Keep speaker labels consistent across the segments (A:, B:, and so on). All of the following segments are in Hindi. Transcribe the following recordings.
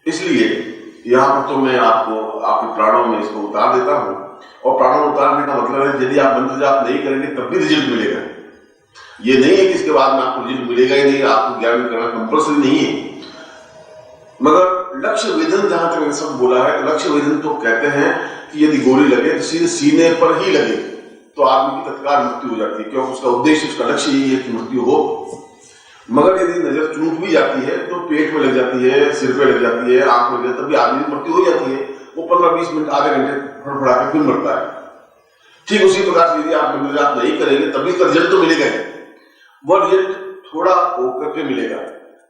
A: इसलिए यहाँ पर तो मैं आपको आपके प्राणों में इसको उतार देता हूँ, और प्राणों में उतारने का मतलब है यदि आप मंत्र जाप नहीं करेंगे तब भी रिजल्ट मिलेगा। ये नहीं है कि इसके बाद में आपको रिजल्ट मिलेगा ही नहीं, आपको ज्ञान करना कंपल्सरी नहीं है। मगर लक्ष्य वेधन, जहां तक मैंने सब बोला है, लक्ष्य वेधन तो कहते हैं कि यदि गोली लगे तो सीधे सीने पर ही लगे तो आदमी की तत्काल मृत्यु हो जाती है, क्योंकि उसका उद्देश्य, उसका लक्ष्य यही है कि मृत्यु हो। मगर यदि नजर चूक भी जाती है तो पेट में लग जाती है, सिर पे लग जाती है, आंख में लग जाती है, तब भी आदमी की मृत्यु हो जाती है। वो 15-20 मिनट, आधे घंटे फड़फड़ा के फिर मरता है। ठीक उसी प्रकार से यदि आप मंत्र जाप नहीं करेंगे तभी तो रिजल्ट तो मिलेगा ही, वो रिजल्ट थोड़ा होकर के मिलेगा।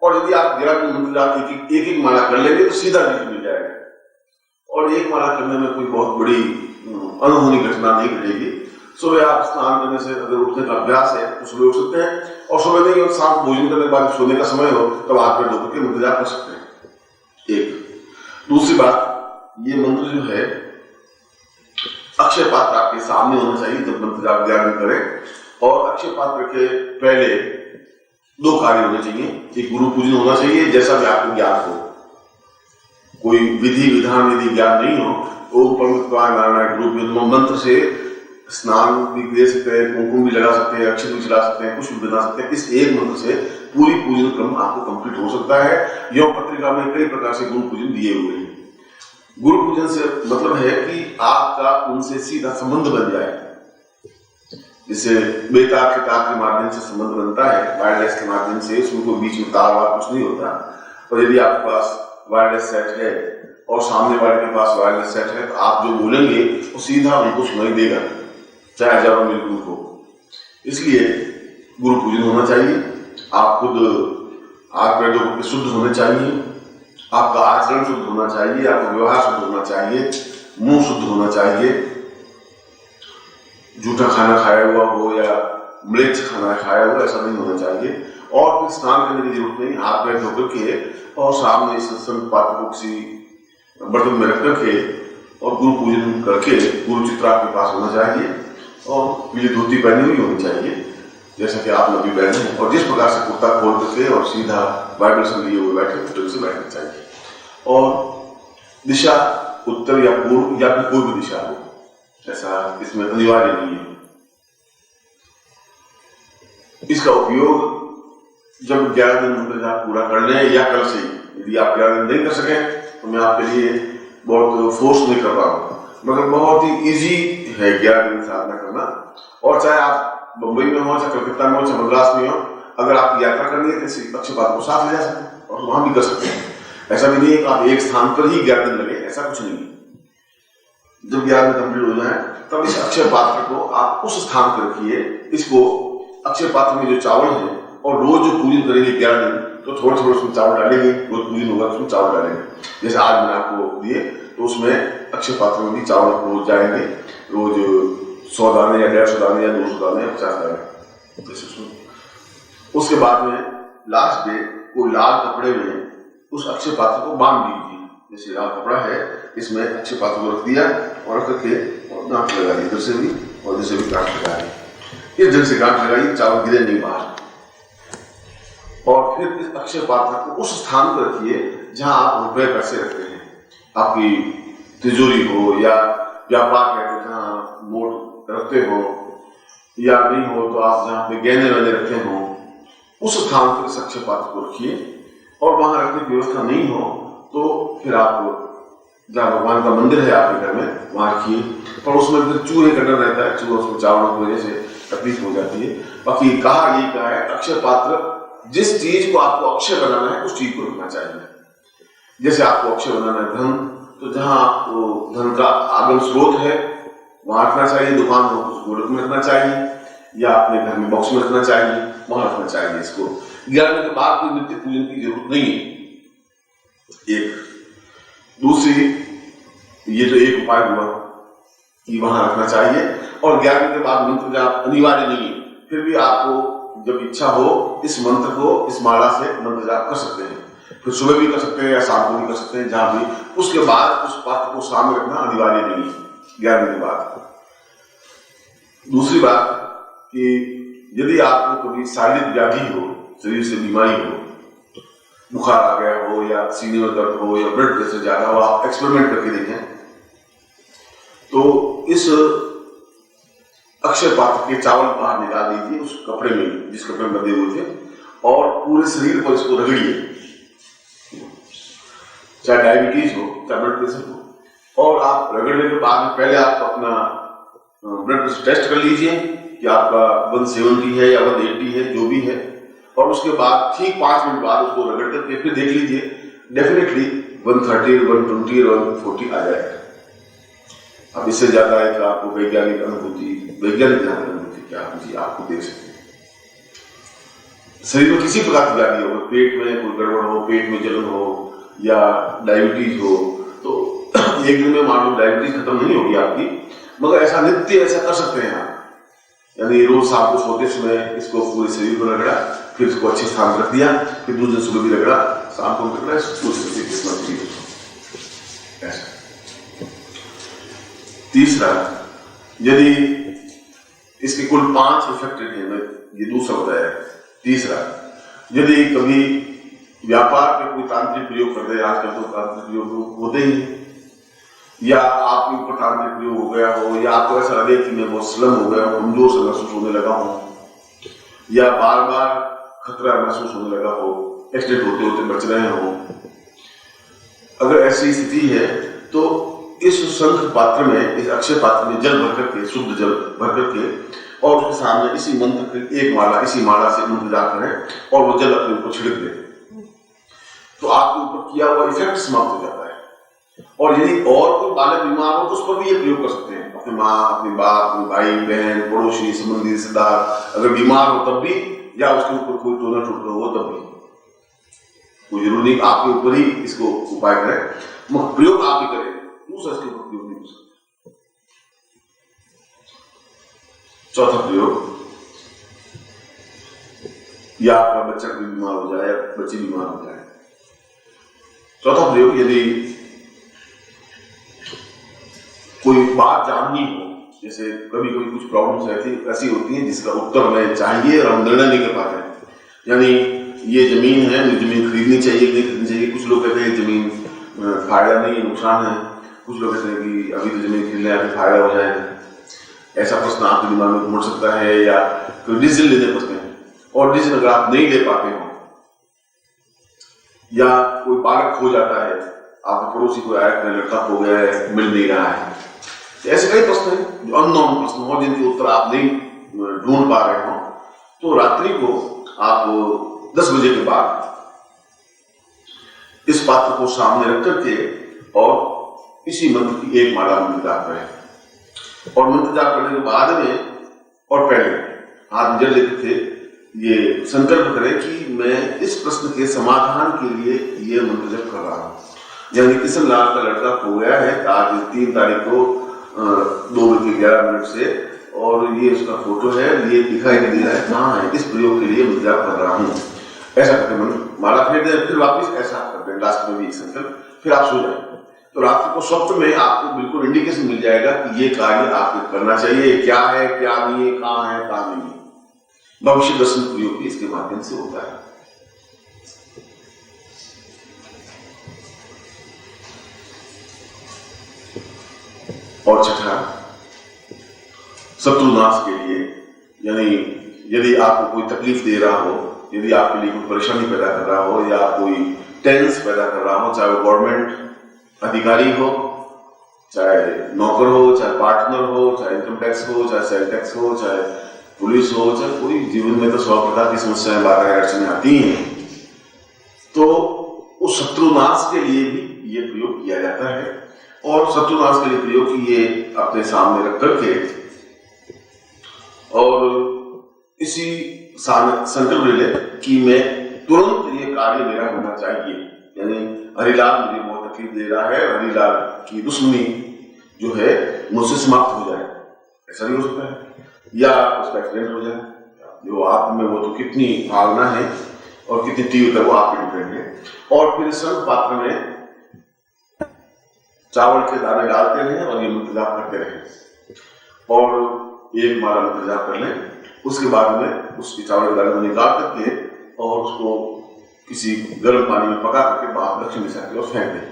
A: और यदि आप ज्ञान में मंत्र जाप एक एक माला कर लेंगे तो सीधा रिजल्ट मिल जाएगा। और एक माला करने में कोई बहुत बड़ी अनहोनी घटना नहीं घटेगी। सुबह आप स्नान करने से अगर उठने का अभ्यास है तो सुबह उठ सकते हैं, और सुबह नहीं और शाम भोजन करने के बाद सोने का समय हो तब हाथ पैर धोकर के मंत्र जाप कर सकते हैं। एक दूसरी बात, ये मंत्र जो है अक्षय पात्र आपके सामने होना चाहिए जब मंत्र जाप ज्ञान करें। और अक्षय पात्र के पहले 2 कार्य होने चाहिए। एक गुरु पूजन होना चाहिए, जैसा भी आपको ज्ञान हो। कोई विधि विधान यदि ज्ञान नहीं हो तो नारायण मंत्र से स्नान भी दे सकते हैं, कुमकुम भी लगा सकते हैं, अक्षत भी चला सकते हैं, कुछ भी बना सकते हैं। इस एक मंत्र से पूरी पूजन क्रम आपको कंप्लीट हो सकता है। यह पत्रिका में कई प्रकार से गुरु पूजन दिए हुए हैं। गुरु पूजन से मतलब है कि आपका उनसे सीधा संबंध बन जाए, जिससे बेतार के तार के माध्यम से संबंध बनता है, वायरलेस के माध्यम से, उसमें कोई बीच में तार वार कुछ नहीं होता। और यदि आपके पास वायरलेस सेट है और सामने वाले के पास वायरलेस सेट है तो आप जो बोलेंगे वो सीधा उनको सुनाई देगा, चाहे हजारों मील दूर हो। इसलिए गुरु पूजन होना चाहिए। आप खुद आग पैर धोकर शुद्ध होने चाहिए, आपका आचरण शुद्ध होना चाहिए, आपका व्यवहार शुद्ध होना चाहिए, मुंह शुद्ध होना चाहिए, जूठा खाना खाया हुआ हो या म्लेच्छ खाना खाया हुआ ऐसा नहीं होना चाहिए। और फिर स्नान करने की जरूरत नहीं, हाथ पैर धोकर के और सामने सत्संग पात्र को किसी बर्तन में रख करके और गुरु पूजन करके गुरु चित्र आपके पास होना चाहिए, और पीली धोती पहनी हुई होनी चाहिए जैसा कि आप नबी पहने हैं, और जिस प्रकार से कुर्ता खोल करके और सीधा वाइब्रेशन लिए हुए बैठे उस से बैठना चाहिए। और दिशा उत्तर या पूर्व या फिर कोई भी दिशा हो, ऐसा इसमें अनिवार्य नहीं है। इसका उपयोग जब 11 दिन मंत्र जाप पूरा कर लें या कल से, यदि आप 11 दिन नहीं कर सके तो मैं आपके लिए बहुत फोर्स नहीं कर रहा हूं, मगर बहुत ही इजी है 11 दिन साधना करना। और चाहे आप बंबई में हो, चाहे कलकत्ता में हो, चाहे मद्रास में हो, अगर आप यात्रा करनी है तो अच्छी बात को साथ ले जा सकते हैं और वहां भी कर सकते हैं। ऐसा भी नहीं है कि आप एक स्थान पर ही 11 दिन लगे, ऐसा कुछ नहीं है। जब 11 दिन कंप्लीट हो जाए तब इस अक्षय पात्र को आप उस स्थान पर रखिए। इसको अक्षय पात्र में जो चावल है, और रोज जो पूजन करेंगे 11 दिन तो थोड़े थोड़े उसमें चावल डालेंगे, रोज पूजन होगा उसमें चावल डालेंगे। जैसे आज मैंने आपको दिए तो उसमें अक्षय पात्र में भी चावल रोज जाएंगे, रोज 100 दाने या 150 दाने या 200 दाने या 50 दाने जैसे उसमें। उसके बाद में लास्ट डे कोई लाल कपड़े में उस अक्षय पात्र को बांध दीजिए। जैसे लाल कपड़ा है, इसमें अक्षय पात्र को रख दिया और रख करके गांठ लगाइए, इधर से भी और इधर से भी गांठ लगाइए। इस ढंग से गांठ लगाइए, चावल गिरे नहीं बाहर। और फिर इस अक्षय पात्र को उस स्थान पर रखिए जहां आप रुपए पैसे रखते हैं। आपकी तिजोरी हो या व्यापार करते जहां नोट रखते हो, या नहीं हो तो आप जहां पे गहने वहने रखते हो, उस स्थान पर इस अक्षय पात्र को रखिए। और वहां रखने की व्यवस्था नहीं हो तो फिर आप जहाँ भगवान का मंदिर है आपके घर में वहां रखिए। पर उसमें फिर चूहे का डर रहता है, चूहा उसमें चावलों की वजह से तकलीफ हो जाती है। बाकी कहा है अक्षय पात्र, जिस चीज को आपको अक्षय बनाना है उस चीज को रखना चाहिए। जैसे आपको अक्षय बनाना है धन, तो जहां आपको धन का आगम स्रोत है वहां रखना चाहिए। दुकान हो तो गोलक में रखना चाहिए, या अपने घर में बॉक्स में रखना चाहिए, वहां रखना चाहिए। इसको 11 के बाद कोई नित्य पूजन की जरूरत नहीं है। एक दूसरी, ये तो एक उपाय हुआ कि वहां रखना चाहिए। और 11 के बाद मंत्र जाप अनिवार्य नहीं है, फिर भी आपको जब इच्छा हो इस मंत्र को, इस माला से मंत्र जाप कर सकते हैं। फिर सुबह भी कर सकते हैं या शाम को भी कर सकते हैं, जहां भी। उसके बाद उस पात्र को सामने रखना अनिवार्य नहीं है 11 के बाद। दूसरी बात कि यदि आपको कभी शारीरिक व्याधि हो, शरीर से बीमारी हो, बुखार आ गया हो या सीने में दर्द हो या ब्लड प्रेशर ज्यादा हो, आप एक्सपेरिमेंट करके देखें तो इस अक्षय पात्र के चावल बाहर निकाल दीजिए उस कपड़े में जिस कपड़े में बंधे हुए थे, और पूरे शरीर पर इसको रगड़िए, चाहे डायबिटीज हो चाहे ब्लड प्रेशर हो, और आप रगड़ने के बाद पहले आप अपना ब्लड प्रेशर टेस्ट कर लीजिए कि आपका 170 है या 180 है, जो भी है, और उसके बाद ठीक 5 मिनट बाद उसको रगड़ करके फिर देख लीजिए, डेफिनेटली 130, 120 और 140 आ जाएगा। अब इससे ज्यादा है कि आपको वैज्ञानिक अनुभूति क्या जी आपको दे सकते हैं। शरीर में किसी प्रकार की व्याधि हो, पेट में कोई गड़बड़ हो, पेट में जलन हो या डायबिटीज हो, तो एक दिन में मान लो डायबिटीज खत्म नहीं होगी आपकी, मगर ऐसा नित्य ऐसा कर सकते हैं आप। यानी रोज शाम को सोते समय इसको पूरे शरीर को रगड़ा, फिर इसको अच्छे स्थान पर रख दिया, फिर दूसरे दिन सुबह भी रगड़ा, शाम को रगड़ा, ऐसा। तीसरा, यदि इसके कुल 5 इफेक्टेड है, ये दूसरा बताया। तीसरा, यदि कभी व्यापार में कोई तांत्रिक प्रयोग कर दे, आजकल तो तांत्रिक प्रयोग होते ही, या आपके ऊपर तांत्रिक प्रयोग हो गया हो, या आपको ऐसा लगे कि मैं बहुत स्लम हो गया हूं, कमजोर से महसूस होने लगा हूं, या बार बार खतरा महसूस होने लगा हो, एक्सीडेंट होते होते बच रहे हो, अगर ऐसी स्थिति है तो इस शंख पात्र में, इस अक्षय पात्र में जल भर करके, शुद्ध जल भर करके, और उसके सामने इसी मंत्र की एक माला, इसी माला से मंत्र जाप करें और वो जल अपने ऊपर छिड़क दे, तो आपके ऊपर किया हुआ इफेक्ट समाप्त हो जाता है। और यदि और कोई बालक बीमार हो तो उस पर भी ये प्रयोग कर सकते हैं, अपनी माँ, अपने बाप, अपने भाई बहन, पड़ोसी, संबंधी, रिश्तेदार अगर बीमार हो तब भी, या उसके ऊपर कोई टोना टूट हो तब भी, कोई जरूरी नहीं आपके ऊपर ही इसको उपाय करें, मगर प्रयोग आप ही करें, दूसरा इसके ऊपर प्रयोग नहीं हो सकता। चौथा प्रयोग, या आपका बच्चा कोई बीमार हो जाए या बच्ची बीमार हो जाए। चौथा प्रयोग, यदि कोई बात जाननी हो, जैसे कभी कभी कुछ प्रॉब्लम्स ऐसी होती हैं जिसका उत्तर हमें चाहिए और हम निर्णय नहीं कर पाते हैं, यानी ये जमीन है, मुझे जमीन खरीदनी चाहिए नहीं खरीदनी चाहिए, कुछ लोग कहते हैं जमीन फायदा नहीं नुकसान है, कुछ लोग कहते हैं कि अभी तो जमीन खरीद लें फायदा हो जाएगा। ऐसा प्रश्न आपके दिमाग में घूम सकता है, या कोई डिसीजन लेने पड़ते हैं, और डिसीजन अगर आप नहीं ले पाते हो, या कोई बालक खो जाता है, आपके पड़ोसी को आया लड़का खो गया है, मिल नहीं रहा है, ऐसे कई प्रश्न हैं जो अननोन प्रश्न हो, जिनके उत्तर आप नहीं ढूंढ पा रहे हो, तो रात्रि को आप 10 बजे के बाद इस पात्र को सामने रख करके और इसी मंत्र की एक माला मंत्र जाप करें, और मंत्र जाप करने के बाद में और पहले हाथ में जल लेते थे ये संकल्प करें कि मैं इस प्रश्न के समाधान के लिए ये मंत्र जप कर रहा हूं। यानी किशन लाल का लड़का खो गया है आज 3 तारीख को 2:11 से, और ये उसका फोटो है, ये दिखाई नहीं दे रहा है कहाँ है, इस प्रयोग के लिए मंत्र जाप कर रहा हूँ, ऐसा करके माला फेर दें, फिर वापिस ऐसा कर दें, लास्ट में भी एक संकल्प, फिर आप सो जाए। तो रात्रि को स्वप्न में आपको बिल्कुल इंडिकेशन मिल जाएगा कि ये कार्य आपको करना चाहिए, क्या है क्या नहीं है, कहाँ है कहाँ नहीं है। भविष्य दर्शन प्रयोग भी इसके माध्यम से होता है। और छठा, शत्रुनाश के लिए, यानी यदि आपको कोई तकलीफ दे रहा हो, यदि आपके लिए कोई परेशानी पैदा कर रहा हो, या कोई टेंस पैदा कर रहा हो, चाहे वो गवर्नमेंट अधिकारी हो, चाहे नौकर हो, चाहे पार्टनर हो, चाहे इनकम टैक्स हो, चाहे सेल टैक्स हो, चाहे पुलिस हो, चाहे कोई, जीवन में तो 100 प्रकार की समस्याएं बाधाएं अड़चनें आती हैं, तो उस शत्रुनाश के लिए भी ये प्रयोग किया जाता है। और शत्रुनाश के लिए प्रयोग किए अपने सामने रख करके, और इसी संकल्प ले ले कि मैं तुरंत ये कार्य मेरा होना चाहिए, यानी हरिलाल मुझे बहुत तकलीफ दे रहा है, हरिलाल की दुश्मनी जो है मुझसे समाप्त हो जाए, ऐसा भी हो सकता है, या उसका एक्सीडेंट हो जाए, जो आप में वो तो कितनी भावना है और कितनी तीव्रता वो आप पे डिपेंड है। और फिर शंख पात्र में चावल के दाने डालते रहें और ये मंत्र जाप करते रहें, और एक माला मंत्र जाप कर लें। उसके बाद में उसके चावल के दाने को निकाल करके और उसको किसी गर्म पानी में पका करके बाहर दक्षिण दिशा की ओर फेंक दें।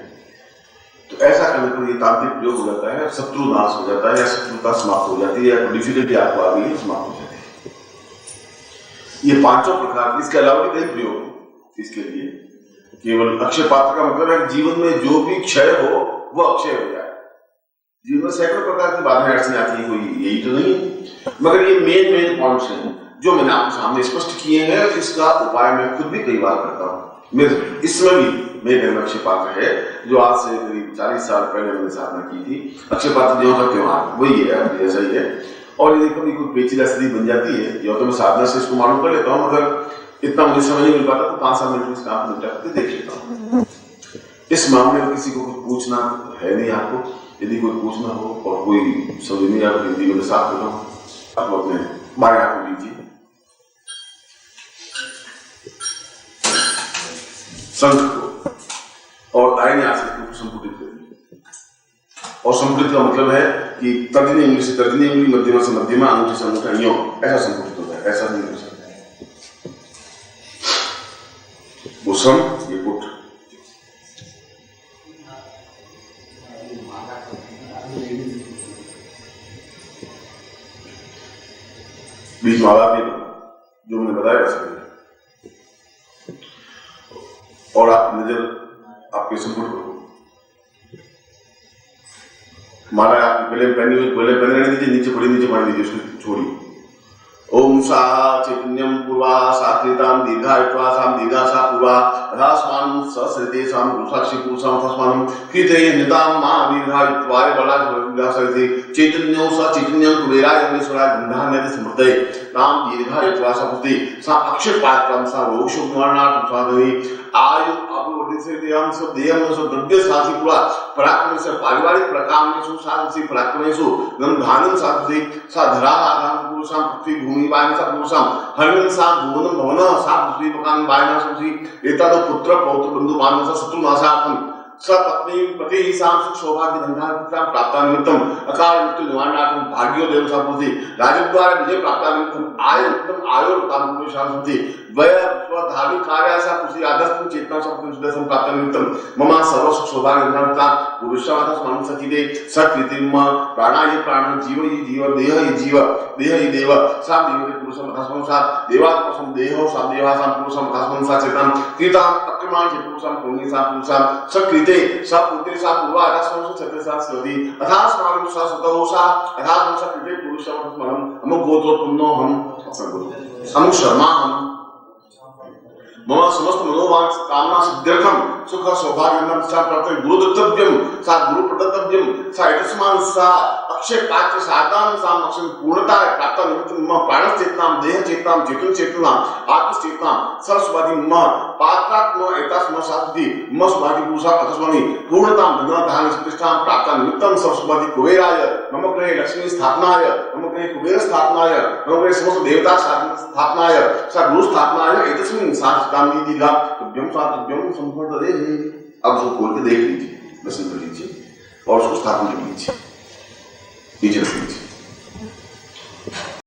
A: तो ऐसा करने पर ये तांत्रिक प्रयोग हो जाता है, शत्रु नाश हो जाता है, या शत्रुता समाप्त हो जाती है, या डिफिकल्टी आपको आ गई समाप्त हो जाती है। ये पांचों प्रकार, इसके अलावा भी कई प्रयोग हैं इसके लिए। केवल अक्षय पात्र का मतलब है कि जीवन में जो भी क्षय हो वो अक्षय हो जाए। जीवन में सैकड़ों प्रकार की बाधाएं अड़चने आती है, कोई यही तो नहीं है, मगर ये मेन पॉइंट्स हैं जो मैंने आपके सामने स्पष्ट किए हैं। इसका उपाय मैं खुद भी कई बार करता हूँ। मैं इसमें भी मेरे घर में अक्षय पात्र है, जो आज से करीब 40 साल पहले मैंने स्थापना की थी। अक्षय पात्र जो का त्योहार वही है, ऐसा ही है। और यदि कभी कोई पेचीदा स्थिति बन जाती है, या तो मैं साधना से इसको मालूम कर लेता हूँ, अगर इतना मुझे समझ नहीं मिल पाता तो 5-7 मिनट में इस काम को निपटा करके देख लेता हूँ। इस मामले में किसी को कुछ पूछना है नहीं आपको। यदि कोई पूछना हो और कोई समझ नहीं आप हिंदी में साफ करना हो, आप अपने बाएं हाथ में लीजिए शंख को और दाहिने हाथ से इसको संपुटित करिए। और संपुटित का मतलब है कि तर्जनी उंगली से तर्जनी उंगली, मध्यमा से मध्यमा, अंगूठे से अंगूठा, यूं ऐसा संपुटित होता है, ऐसा नहीं हो सकता है। वो सम, ये पुट। बीच में आवाज नहीं करना, जो मैंने बताया वैसा नहीं। और आप नजर आपके संपुट करो। माला आप पहले पहनी हुई, पहले पहने रहने दीजिए, नीचे पड़ी नीचे मार दीजिए, उसको छोड़िए। ओम सा चैतन्यम पूर्वा साकृताम दीर्घायुत्वा साम दीर्घा सा पूर्वा अधास्मान ससृते साम गुसाक्षी पुरुषाम तस्मानम कृते निताम मा दीर्घायुत्वाय बला गुसाक्षी चैतन्यो सा चैतन्यम कुबेराय अग्निश्वराय गंधान्यते समृते नाम दीर्घायुत्वा सा पुष्टि सा अक्षय पात्रम सा रोषो निवारणार्थम साधनी आयु अभिवर्धित से देहम सब देहम सब द्रव्य साधि पूरा पराक्रम से पारिवारिक प्रकामेषु साधि पराक्रमेषु गंधानम साधि सा धरा आधान पुरुषाम पृथ्वी भूमि वायन सा पुरुषाम हरिण सा भुवनम भवन सा पृथ्वी मकान वायना संसी एता तो पुत्र पौत्र बंधु मान सा शत्रु नाशार्थम सपत्नी पति साम सुख सौभाग्य धनधान्य प्राप्त निमित्तम अकाल मृत्यु निवारणार्थम भाग्योदय सापुति राजद्वार विजय प्राप्त निमित्तम आय उत्तम आयो ताम शांति वय स्वधार्मिक कार्य सा कुछ आदर्श चेतना सब सुदर्शन प्राप्त निमित्तम मम सर्व सुख सौभाग्य धनता पुरुषावाद स्मरण सचिदे सकृतिम प्राणाय प्राण जीव ही जीव देह ही जीव देह ही देव सा देव पुरुषम तस्मन सा देवात्मसम देहो सा देवासम पुरुषम तस्मन सा चेतन कृताम अक्रमण से पुरुषम पुण्य सा पुरुषम सकृति सा पुत्री सा पूर्वा अथास्मन छत्र सा स्वदी अथास्मन सा सुतौ सा अथास्मन सा कृते पुरुषम तस्मन हम गोत्रो पुन्नो हम शर्मा हम मम समस्त मनोवांच कामना सिद्ध्यर्थम सुख सौभाग्यम सा प्राप्त गुरु दत्तव्यम सा गुरु प्रदत्तव्यम सा इतस्मान सा अक्षय पात्र साधन सा अक्षय पूर्णता प्राप्त निमित्त मम प्राण चेतना देह चेतना चेतन चेतना आत्म चेतना सरस्वती मम पात्रात्म एतस्म साधि मम स्वाति पुरुषा अतस्मनि पूर्णता धन धान प्रतिष्ठा प्राप्त निमित्तम सरस्वती कुबेराय मम गृहे लक्ष्मी स्थापनाय मम गृहे कुबेर स्थापनाय मम गृहे समस्त देवता स्थापनाय सा गुरु स्थापनाय एतस्मिन् सा दीर्घा तुभ्यम संपूर्ण दे। अब उसको खोल के देख लीजिए, दर्शन कर लीजिए और उसको स्थापना कर लीजिए।